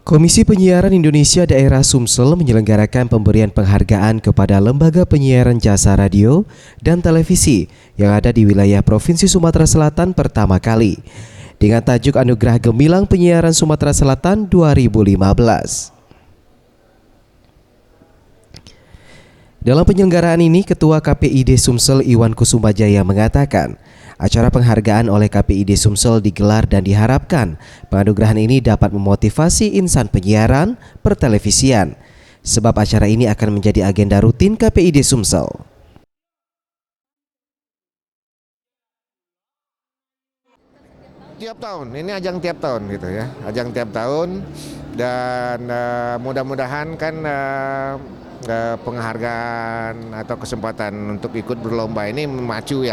Komisi Penyiaran Indonesia Daerah Sumsel menyelenggarakan pemberian penghargaan kepada lembaga penyiaran jasa radio dan televisi yang ada di wilayah Provinsi Sumatera Selatan pertama kali dengan tajuk Anugerah Gemilang Penyiaran Sumatera Selatan 2015. Dalam penyelenggaraan ini, Ketua KPID Sumsel Iwan Kusumajaya mengatakan, acara penghargaan oleh KPID Sumsel digelar dan diharapkan penganugerahan ini dapat memotivasi insan penyiaran pertelevisian, sebab acara ini akan menjadi agenda rutin KPID Sumsel. Tiap tahun, ini ajang tiap tahun gitu ya, ajang tiap tahun dan mudah-mudahan kan penghargaan atau kesempatan untuk ikut berlomba ini memacu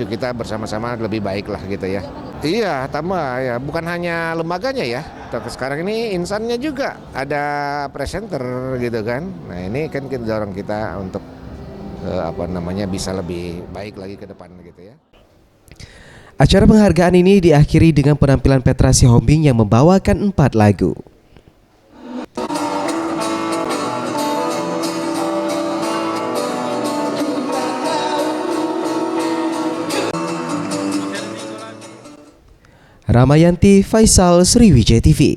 kita bersama-sama lebih baik lah gitu ya. Iya, tambah ya, bukan hanya lembaganya ya. Sekarang ini insannya juga ada presenter gitu kan. Nah ini kan kita dorong kita untuk bisa lebih baik lagi ke depan gitu ya. Acara penghargaan ini diakhiri dengan penampilan Petra Sihombing yang membawakan 4 lagu. Ramayanti Faisal, Sriwijaya TV.